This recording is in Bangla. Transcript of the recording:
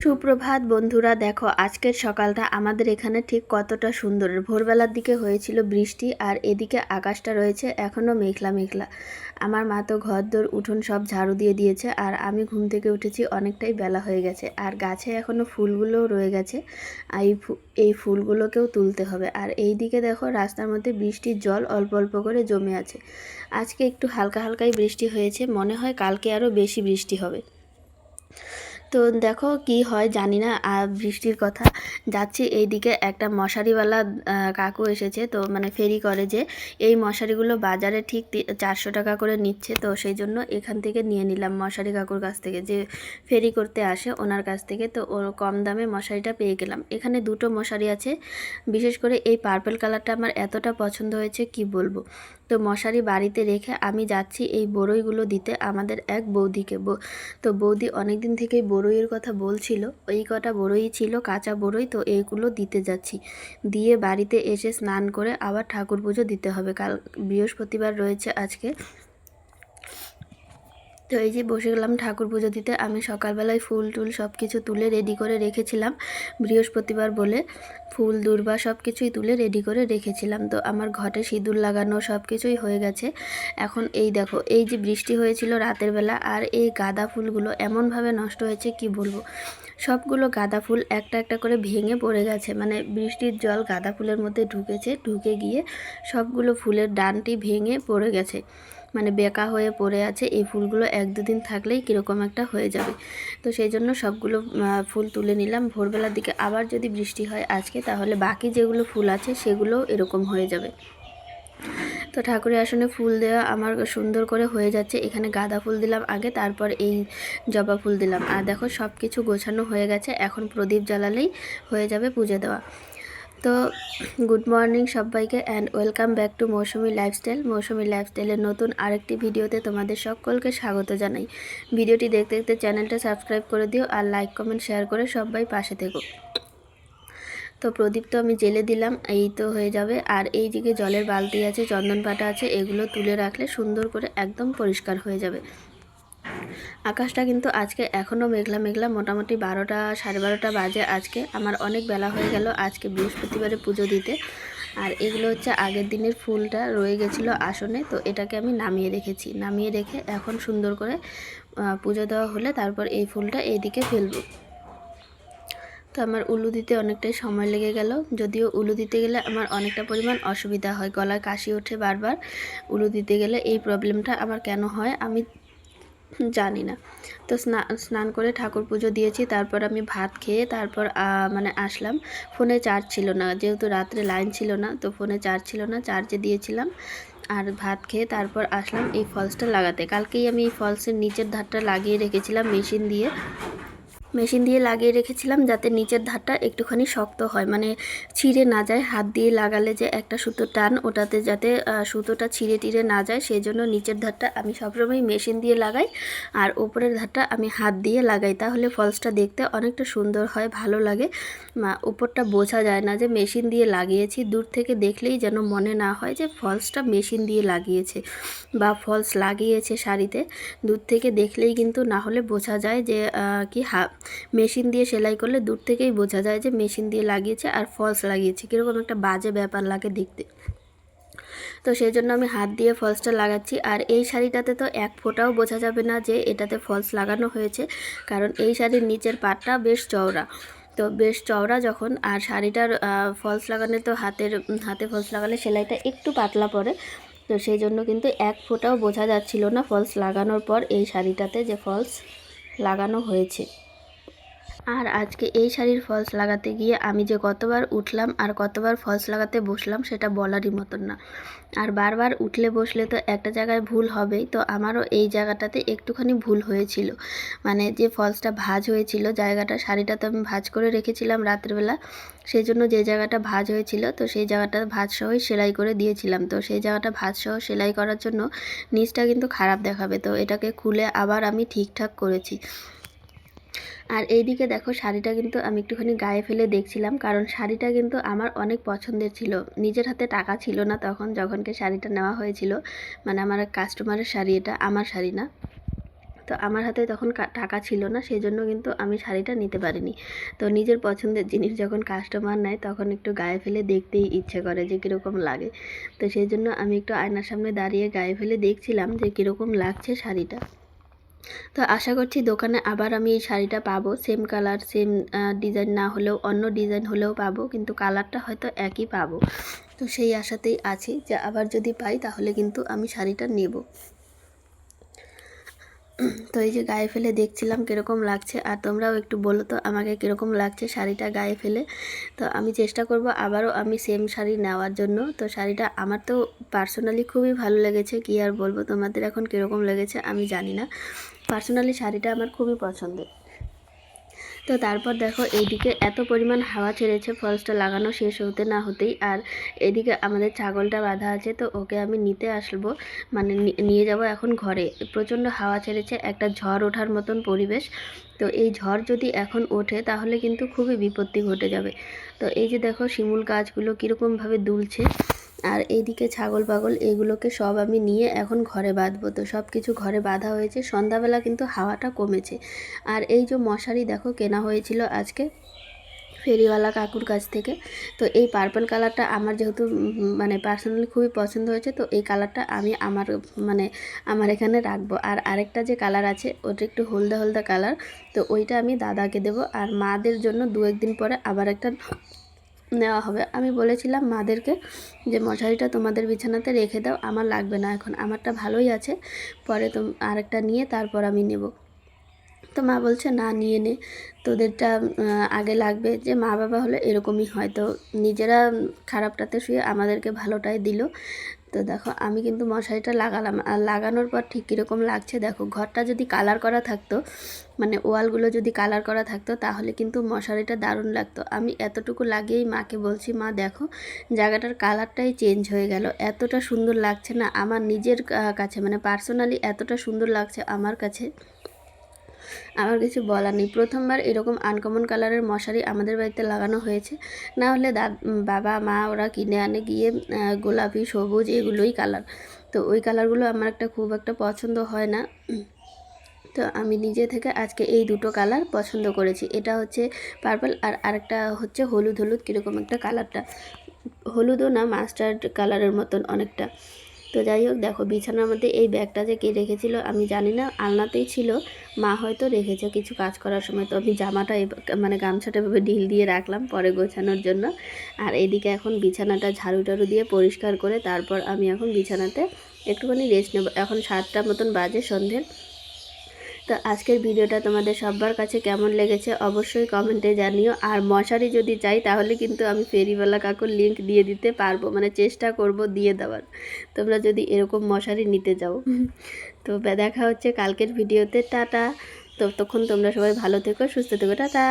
সুপ্রভাত বন্ধুরা, দেখো আজকের সকালটা আমাদের এখানে ঠিক কতটা সুন্দর। ভোরবেলার দিকে হয়েছিল বৃষ্টি, আর এদিকে আকাশটা রয়েছে এখনও মেঘলা মেঘলা। আমার মা তো ঘরদোর উঠোন সব ঝাড়ু দিয়ে দিয়েছে, আর আমি ঘুম থেকে উঠেছি অনেকটাই বেলা হয়ে গেছে। আর গাছে এখনও ফুলগুলোও রয়ে গেছে, এই ফুলগুলোকেও তুলতে হবে। আর এই দিকে দেখো রাস্তার মধ্যে বৃষ্টির জল অল্প অল্প করে জমে আছে। আজকে একটু হালকা হালকাই বৃষ্টি হয়েছে, মনে হয় কালকে আরও বেশি বৃষ্টি হবে। তো দেখো কি হয় জানি না। বৃষ্টির কথা যাচ্ছি, এইদিকে একটা মশারিওয়ালা কাকু এসেছে, তো মানে ফেরি করে যে এই মশারিগুলো বাজারে ঠিক 400 টাকা করে নিচ্ছে। তো সেই জন্য এখান থেকে নিয়ে নিলাম মশারি কাকুর কাছ থেকে, যে ফেরি করতে আসে ওনার কাছ থেকে। তো ওর কম দামে মশারিটা পেয়ে গেলাম। এখানে দুটো মশারি আছে, বিশেষ করে এই পার্পল কালারটা আমার এতটা পছন্দ হয়েছে কি বলবো। তো মশারি বাড়িতে রেখে আমি যাচ্ছি এই বড়ইগুলো দিতে আমাদের এক বৌদিকে। তো বৌদি অনেক দিন থেকেই বড়ইয়ের কথা বলছিল, এই কটা বড়ই ছিল কাঁচা বড়ই, তো এইগুলো দিতে যাচ্ছি। দিয়ে বাড়িতে এসে স্নান করে আবার ঠাকুর পুজো দিতে হবে, কাল বৃহস্পতিবার রয়েছে আজকে। তো এই যে বসে গেলাম ঠাকুর পুজো দিতে। আমি সকালবেলায় ফুল টুল সব কিছু তুলে রেডি করে রেখেছিলাম, বৃহস্পতিবার বলে ফুল দূর্বা সব কিছুই তুলে রেডি করে রেখেছিলাম। তো আমার ঘটে সিঁদুর লাগানো সব কিছুই হয়ে গেছে। এখন এই দেখো, এই যে বৃষ্টি হয়েছিল রাতের বেলা, আর এই গাঁদা ফুলগুলো এমনভাবে নষ্ট হয়েছে কি বলবো। সবগুলো গাঁদা ফুল একটা একটা করে ভেঙে পড়ে গেছে, মানে বৃষ্টির জল গাঁদা ফুলের মধ্যে ঢুকেছে, ঢুকে গিয়ে সবগুলো ফুলের ডানটি ভেঙে পড়ে গেছে, মানে বেঁকা হয়ে পড়ে আছে। এই ফুলগুলো 1-2 দিন থাকলেই কীরকম একটা হয়ে যাবে। তো সেই জন্য সবগুলো ফুল তুলে নিলাম। ভোরবেলার দিকে আবার যদি বৃষ্টি হয় আজকে, তাহলে বাকি যেগুলো ফুল আছে সেগুলোও এরকম হয়ে যাবে। তো ঠাকুরের আসনে ফুল দেওয়া আমার সুন্দর করে হয়ে যাচ্ছে। এখানে গাঁদা ফুল দিলাম আগে, তারপর এই জবা ফুল দিলাম। আর দেখো সব কিছু গোছানো হয়ে গেছে, এখন প্রদীপ জ্বালালেই হয়ে যাবে পুজো দেওয়া। তো গুড মর্নিং সবাইকে, and welcome back to Mousumi lifestyle. মৌসুমি লাইফস্টাইলের নতুন আরেকটি ভিডিওতে তোমাদের সকলকে স্বাগত জানাই। ভিডিওটি দেখতে দেখতে চ্যানেলটা সাবস্ক্রাইব করে দিও, আর লাইক কমেন্ট শেয়ার করে সবাই পাশে থেকো। তো প্রদীপ তো আমি জেলে দিলাম, এই তো হয়ে যাবে। আর এই দিকে জলের বালতি আছে, চন্দন পাতা আছে, এগুলো তুলে রাখলে সুন্দর করে একদম পরিষ্কার হয়ে যাবে। আকাশটা কিন্তু আজকে এখনও মেঘলা মেঘলা, মোটামুটি 12টা 12:30 বাজে আজকে। আমার অনেক বেলা হয়ে গেল আজকে বৃহস্পতিবারে পুজো দিতে। আর এগুলো হচ্ছে আগের দিনের ফুলটা রয়ে গেছিলো আসনে, তো এটাকে আমি নামিয়ে রেখেছি। নামিয়ে রেখে এখন সুন্দর করে পুজো দেওয়া হলে তারপর এই ফুলটা এইদিকে ফেলবো। তো আমার উলু দিতে অনেকটাই সময় লেগে গেল, যদিও উলু দিতে গেলে আমার অনেকটা পরিমাণ অসুবিধা হয়, গলায় কাশি ওঠে বারবার। উলু দিতে গেলে এই প্রবলেমটা আমার কেন হয় আমি জানি না। তো স্নান করে ঠাকুর পুজো দিয়েছি, তারপর আমি ভাত খেয়ে তারপর মানে আসলাম। ফোনে চার্জ ছিল না, যেহেতু রাত্রে লাইন ছিল না, তো ফোনে চার্জ ছিল না, চার্জে দিয়েছিলাম। আর ভাত খেয়ে তারপর আসলাম এই ফলসটা লাগাতে। কালকেই আমি এই ফলসের নিচের ধারটা লাগিয়ে রেখেছিলাম মেশিন দিয়ে লাগিয়ে রেখেছিলাম, যাতে নিচের ধারটা একটুখানি শক্ত হয়, মানে ছিঁড়ে না যায়। হাত দিয়ে লাগালে যে একটা সুতো টান, ওটাতে যাতে সুতোটা ছিঁড়ে টিড়ে না যায়, সেই জন্য নিচের ধারটা আমি সবসময় মেশিন দিয়ে লাগাই, আর ওপরের ধারটা আমি হাত দিয়ে লাগাই। তাহলে ফলসটা দেখতে অনেকটা সুন্দর হয়, ভালো লাগে। উপরটা বোঝা যায় না যে মেশিন দিয়ে লাগিয়েছি, দূর থেকে দেখলেই যেন মনে না হয় যে ফলসটা মেশিন দিয়ে লাগিয়েছে বা ফলস লাগিয়েছে শাড়িতে। দূর থেকে দেখলেই কিন্তু, না হলে বোঝা যায় যে মেশিন দিয়ে সেলাই করলে দূর থেকেই বোঝা যায় যে মেশিন দিয়ে লাগিয়েছে আর ফলস লাগিয়েছে, কীরকম একটা বাজে ব্যাপার লাগে দেখতে। তো সেই জন্য আমি হাত দিয়ে ফলসটা লাগাচ্ছি। আর এই শাড়িটাতে তো এক ফোঁটাও বোঝা যাবে না যে এটাতে ফলস লাগানো হয়েছে, কারণ এই শাড়ির নিচের পাটটা বেশ চওড়া। তো বেশ চওড়া যখন, আর শাড়িটার ফলস লাগানো, তো হাতে ফলস লাগালে সেলাইটা একটু পাতলা পড়ে, তো সেই জন্য কিন্তু এক ফোঁটাও বোঝা যাচ্ছিল না ফলস লাগানোর পর এই শাড়িটাতে যে ফলস লাগানো হয়েছে। আর আজকে এই শাড়ির ফলস লাগাতে গিয়ে আমি যে কতবার উঠলাম আর কতবার ফলস লাগাতে বসলাম সেটা বলারই মতন না। আর বারবার উঠলে বসলে তো একটা জায়গায় ভুল হবেই, তো আমারও এই জায়গাটাতে একটুখানি ভুল হয়েছিল। মানে যে ফলসটা ভাঁজ হয়েছিল জায়গাটা, শাড়িটা তো আমি ভাঁজ করে রেখেছিলাম রাত্রেবেলা, সেই জন্য যে জায়গাটা ভাঁজ হয়েছিল তো সেই জায়গাটা ভাঁজ সহই সেলাই করে দিয়েছিলাম। তো সেই জায়গাটা ভাঁজ সহ সেলাই করার জন্য নিচটা কিন্তু খারাপ দেখাবে, তো এটাকে খুলে আবার আমি ঠিকঠাক করেছি। আর এইদিকে দেখো শাড়িটা কিন্তু আমি একটুখানি গায়ে ফেলে দেখছিলাম, কারণ শাড়িটা কিন্তু আমার অনেক পছন্দের ছিল। নিজের হাতে টাকা ছিল না তখন, যখনকে শাড়িটা নেওয়া হয়েছিল, মানে আমার এক কাস্টমারের শাড়ি, এটা আমার শাড়ি না। তো আমার হাতে তখন টাকা ছিল না, সেই জন্য কিন্তু আমি শাড়িটা নিতে পারিনি। তো নিজের পছন্দের জিনিস যখন কাস্টমার নেয় তখন একটু গায়ে ফেলে দেখতেই ইচ্ছে করে যে কীরকম লাগে। তো সেই জন্য আমি একটু আয়নার সামনে দাঁড়িয়ে গায়ে ফেলে দেখছিলাম যে কীরকম লাগছে শাড়িটা। তো আশা করছি দোকানে আবার আমি এই শাড়িটা পাবো, সেম কালার সেম ডিজাইন না হলেও অন্য ডিজাইন হলেও পাবো, কিন্তু কালারটা হয়তো একই পাবো। তো সেই আশাতেই আছি যে আবার যদি পাই তাহলে কিন্তু আমি শাড়িটা নেব। তো এই যে গায়ে ফেলে দেখছিলাম কীরকম লাগছে, আর তোমরাও একটু বলো তো আমাকে কীরকম লাগছে শাড়িটা গায়ে ফেলে। তো আমি চেষ্টা করব আবারও আমি সেম শাড়ি নেওয়ার জন্য। তো শাড়িটা আমার তো পার্সোনালি খুবই ভালো লেগেছে, কী আর বলবো, তোমাদের এখন কীরকম লেগেছে আমি জানি না। পার্সোনালি শাড়িটা আমার খুবই পছন্দের। তো তারপর দেখো এইদিকে এত পরিমাণ হাওয়া ছেড়েছে ফলসটা লাগানো শেষ হতে না হতেই। আর এদিকে আমাদের ছাগলটা বাঁধা আছে, তো ওকে আমি নিতে আসবো, মানে নিয়ে যাব এখন ঘরে। প্রচণ্ড হাওয়া ছেড়েছে, একটা ঝড় ওঠার মতন পরিবেশ। তো এই ঝড় যদি এখন ওঠে তাহলে কিন্তু খুবই বিপত্তি ঘটে যাবে। তো এই যে দেখো শিমুল গাছগুলো কীরকমভাবে দুলছে, আর এইদিকে ছাগল পাগল এগুলোকে সব আমি নিয়ে এখন ঘরে বাঁধবো। তো সব কিছু ঘরে বাঁধা হয়েছে, সন্ধ্যাবেলা কিন্তু হাওয়াটা কমেছে। আর এই যে মশারি দেখো কেনা হয়েছিল আজকে ফেরিওয়ালা কাকুর কাছ থেকে। তো এই পার্পল কালারটা আমার যেহেতু মানে পার্সোনালি খুবই পছন্দ হয়েছে, তো এই কালারটা আমি আমার এখানে রাখবো। আর আরেকটা যে কালার আছে ওটা একটু হলদে হলদে কালার, তো ওইটা আমি দাদাকে দেবো। আর মাদের জন্য 2-1 দিন পরে আবার একটা নেওয়া হবে। আমি বলেছিলাম মাদেরকে যে মশারিটা তোমাদের বিছানাতে রেখে দাও, আমার লাগবে না এখন, আমারটা ভালোই আছে, পরে আরেকটা নিয়ে তারপর আমি নেব। তো মা বলছে না নিয়ে নে, তোদেরটা আগে লাগবে। যে মা বাবা হলে এরকমই হয়, তো নিজেরা খারাপটাতে শুয়ে আমাদেরকে ভালোটাই দিল। তো দেখো আমি কিন্তু মশারিটা লাগালাম, আর লাগানোর পর ঠিক কীরকম লাগছে দেখো। ঘরটা যদি কালার করা থাকতো, মানে ওয়ালগুলো যদি কালার করা থাকতো তাহলে কিন্তু মশারিটা দারুণ লাগতো। আমি এতটুকু লাগিয়েই মাকে বলছি, মা দেখো জায়গাটার কালারটাই চেঞ্জ হয়ে গেল, এতটা সুন্দর লাগছে না আমার নিজের কাছে, মানে পার্সোনালি এতটা সুন্দর লাগছে আমার কাছে, আমার কিছু বলার নেই। প্রথমবার এরকম আনকমন কালারের মশারি আমাদের বাড়িতে লাগানো হয়েছে, না হলে বাবা মা ওরা কিনে আনে গিয়ে গোলাপি সবুজ এগুলোই কালার। তো ওই কালারগুলো আমার খুব একটা পছন্দ হয় না। তো আমি নিজে থেকে আজকে এই দুটো কালার পছন্দ করেছি, এটা হচ্ছে পার্পল আর আরেকটা হচ্ছে হলুদ হলুদ কীরকম একটা কালারটা, হলুদও না মাস্টার্ড কালারের মতন অনেকটা। তো যাই হোক দেখো বিছানার মধ্যে এই ব্যাগটা যে কে রেখেছিল আমি জানি না, আলনাতেই ছিল, মা হয়তো রেখেছে কিছু কাজ করার সময়। তো আমি জামাটা মানে গামছাটা এভাবে ঢিল দিয়ে রাখলাম পরে গোছানোর জন্য। আর এদিকে এখন বিছানাটা ঝাড়ু টাড়ু দিয়ে পরিষ্কার করে তারপর আমি এখন বিছানাতে একটুখানি রেস্ট নেব। এখন 7টা মতন বাজে সন্ধ্যের। তো আজকের ভিডিওটা তোমাদের সবার কাছে কেমন লেগেছে অবশ্যই কমেন্টে জানিও। আর মশারি যদি চাই তাহলে কিন্তু আমি ফেরিওয়ালা কাকুর লিংক দিয়ে দিতে পারবো, মানে চেষ্টা করব দিয়ে দেওয়ার, তোমরা যদি এরকম মশারি নিতে যাও। তো দেখা হচ্ছে কালকের ভিডিওতে, টাটা। তো তখন তোমরা সবাই ভালো থেকো, সুস্থ থেকো, টাটা।